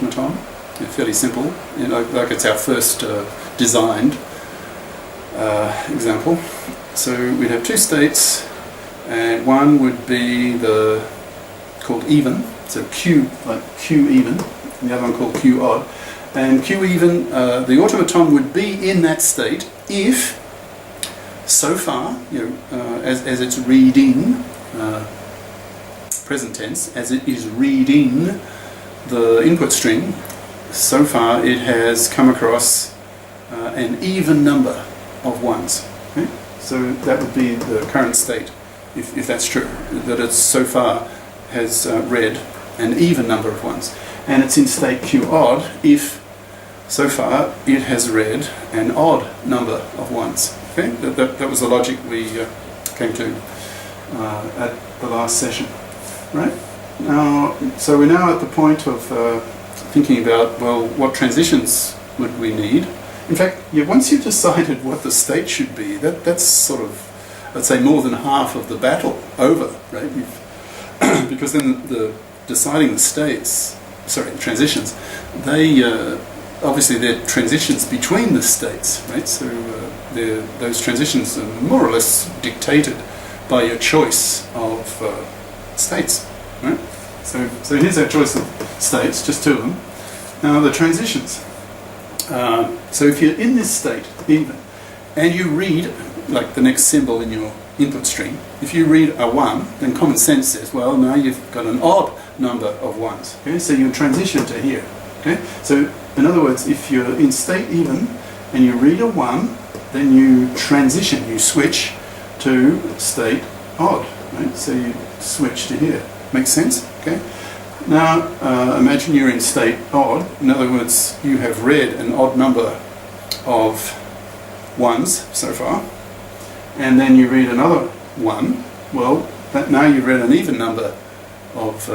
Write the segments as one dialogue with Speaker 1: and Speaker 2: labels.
Speaker 1: automaton. Fairly simple, like it's our first designed example. So we'd have two states, and one would be called even, so Q, like Q even, and the other one called Q odd. And Q even, the automaton would be in that state if, so far, as it's reading, present tense, as it is reading the input string, so far it has come across an even number of ones. Okay? So that would be the current state, if that's true, that it so far has read an even number of ones. And it's in state Q odd if so far it has read an odd number of ones. Okay? That was the logic we came to at the last session. Right? Now, so we're now at the point of thinking about, well, what transitions would we need? In fact, once you've decided what the state should be, that's sort of, let's say, more than half of the battle over, right? Because then deciding the states, the transitions, they obviously they're transitions between the states, right? So those transitions are more or less dictated by your choice of states, right? So here's our choice of states, just two of them. Now the transitions. So if you're in this state, even, and you read, like the next symbol in your input string, if you read a 1, then common sense says, well, now you've got an odd number of ones. Okay? So you transition to here. Okay? So in other words, if you're in state even, and you read a 1, then you transition, you switch to state odd. Right? So you switch to here. Makes sense? Okay? Now, imagine you're in state odd. In other words, you have read an odd number of ones so far, and then you read another 1. Well, now you've read an even number of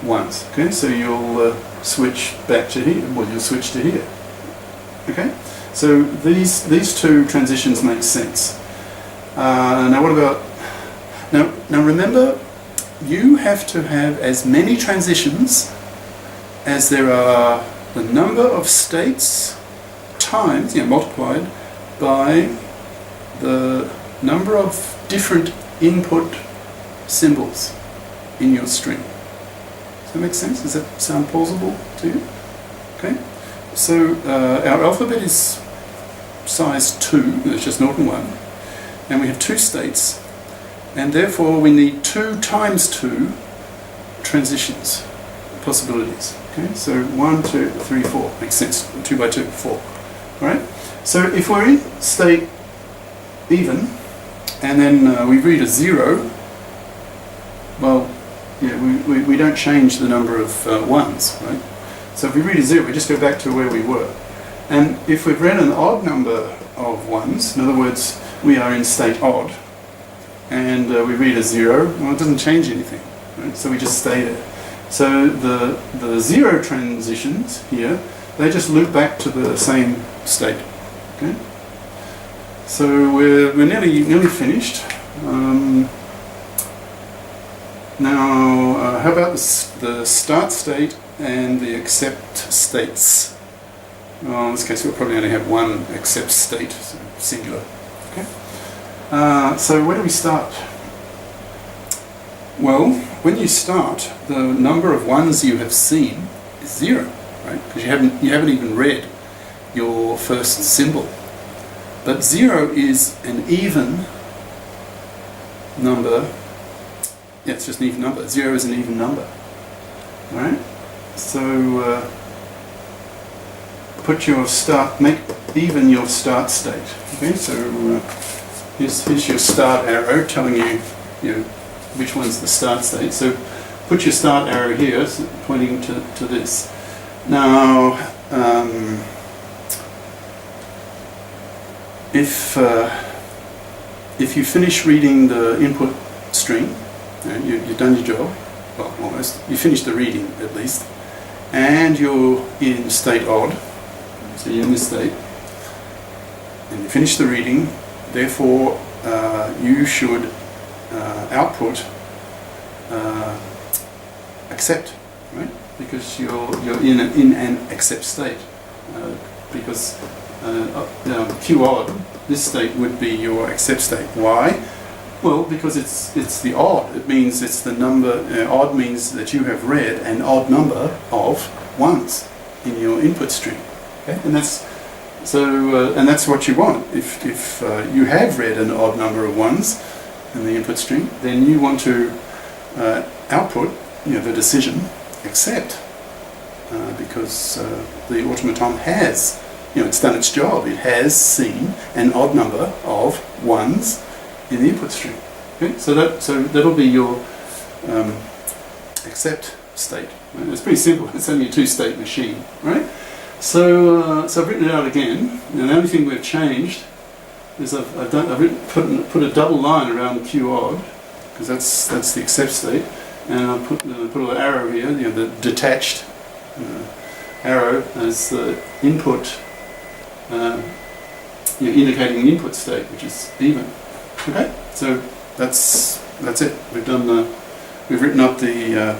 Speaker 1: ones. Okay, so you'll switch back to here. Well, you'll switch to here. Okay, so these two transitions make sense. Now, what about now? Remember, you have to have as many transitions as there are the number of states times, multiplied by the number of different input symbols in your string. Does that make sense? Does that sound plausible to you? Okay. So our alphabet is size 2, it's just 0 and 1, and we have 2 states. And therefore we need 2 times 2 transitions, possibilities. Okay, so 1, 2, 3, 4, makes sense. 2 by 2, 4. Alright? So if we're in state even, and then we read a 0, well, we don't change the number of ones, right? So if we read a 0, we just go back to where we were. And if we've read an odd number of ones, in other words, we are in state odd, and we read a 0, well, it doesn't change anything, right? So we just stay there. So the 0 transitions here, they just loop back to the same state. Okay? So we're nearly finished. Now, how about the start state and the accept states? Well, in this case, we'll probably only have one accept state, so singular. Okay. So where do we start? Well, when you start, the number of ones you have seen is 0, right? Because you haven't even read your first symbol. But 0 is an even number. Yeah, it's just an even number. 0 is an even number. All right. So make even your start state. Okay. So here's your start arrow telling you, which one's the start state. So put your start arrow here, so pointing to this. Now, if you finish reading the input string, you've done your job, well, almost. You finished the reading, at least, and you're in state odd, so you're in this state, and you finish the reading, therefore you should output accept, right? because you're in an accept state. Because Q odd, this state would be your accept state. Why? Well, because it's the odd. It means it's the number. Odd means that you have read an odd number of ones in your input stream. Okay, and that's so, and that's what you want. If you have read an odd number of ones in the input stream, then you want to output, the decision accept, because the automaton has, it's done its job. It has seen an odd number of ones in the input stream. Okay, so that'll be your accept state. Right? It's pretty simple. It's only a two-state machine, right? So I've written it out again. Now the only thing we've changed is I've put a double line around Q odd, because that's the accept state, and I've put a little arrow here, the detached arrow as the input, indicating the input state, which is even. Okay, so that's it. We've written up the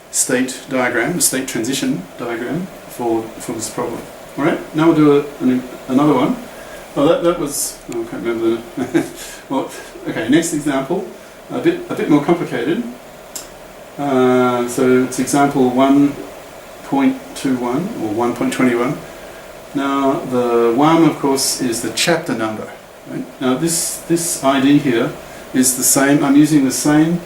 Speaker 1: state diagram, the state transition diagram for this problem. All right, now we'll do another one. Oh, that was, I can't remember the. Well, okay. Next example, a bit more complicated. So it's example 1.21 or 1.21. Now the 1, of course, is the chapter number. Right? Now this ID here is the same. I'm using the same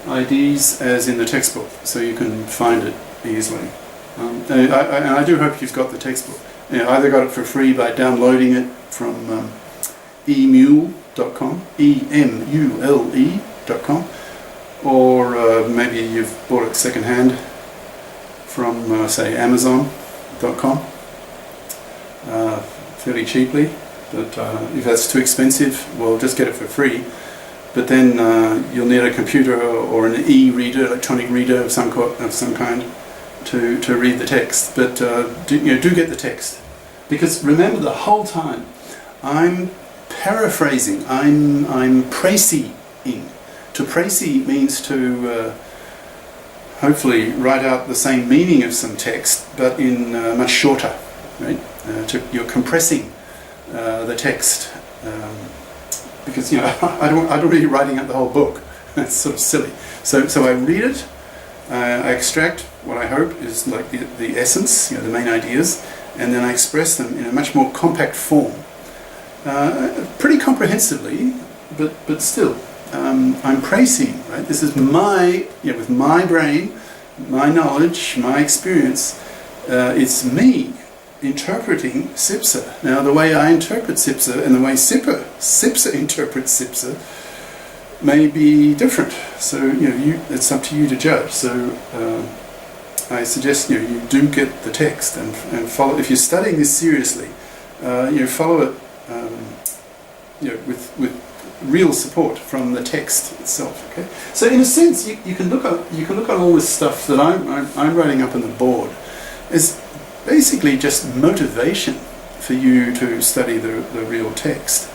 Speaker 1: IDs as in the textbook, so you can find it easily. And I do hope you've got the textbook. Either got it for free by downloading it from emule.com, emule.com, or maybe you've bought it secondhand from, say, Amazon.com, fairly cheaply. But if that's too expensive, well, just get it for free. But then you'll need a computer or an e-reader, electronic reader of some kind, to read the text. But do get the text, because remember, the whole time I'm paraphrasing, I'm précis. To précis means to hopefully write out the same meaning of some text, but in much shorter. Right? You're compressing the text, because I don't really writing out the whole book. That's sort of silly. So I read it. I extract what I hope is like the essence, the main ideas, and then I express them in a much more compact form, pretty comprehensively, but still, I'm praising. Right? This is my, with my brain, my knowledge, my experience. It's me interpreting Sipser. Now, the way I interpret Sipser and the way Sipser interprets Sipser may be different. So it's up to you to judge. So I suggest you do get the text and follow. If you're studying this seriously, follow it with real support from the text itself. Okay. So in a sense, you can look at all this stuff that I'm writing up on the board as basically just motivation for you to study the real text.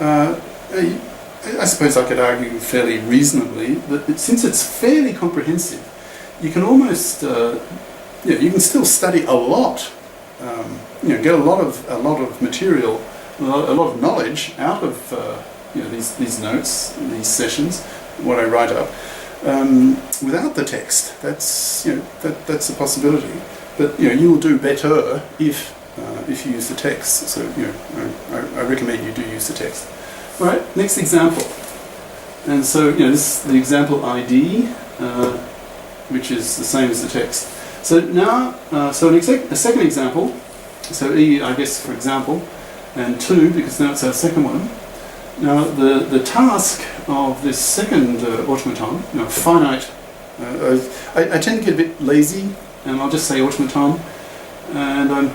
Speaker 1: I suppose I could argue fairly reasonably that since it's fairly comprehensive, you can almost, you can still study a lot, get a lot of material, a lot of knowledge out of these notes, these sessions, what I write up, without the text. That's that's a possibility. But you will do better if you use the text. So I recommend you do use the text. All right, next example. And so this is the example ID, which is the same as the text. So now, a second example. So E, I guess, for example, and 2 because now it's our second one. Now the task of this second automaton, finite. I tend to get a bit lazy, and I'll just say automaton, and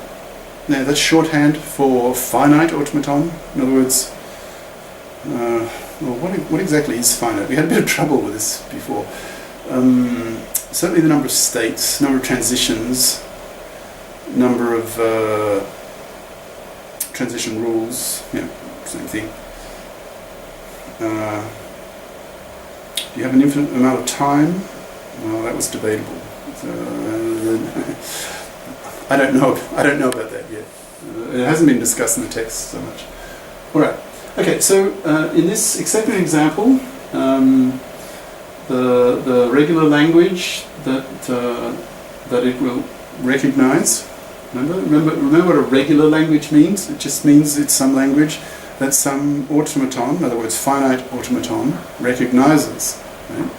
Speaker 1: that's shorthand for finite automaton. In other words, what exactly is finite? We had a bit of trouble with this before. Certainly the number of states, number of transitions, number of transition rules, same thing. Do you have an infinite amount of time? Well, that was debatable. So, I don't know about that yet. It hasn't been discussed in the text so much. All right. Okay. So in this accepted example, the regular language that it will recognize. Remember what a regular language means? It just means it's some language that some automaton, in other words, finite automaton, recognizes. Right?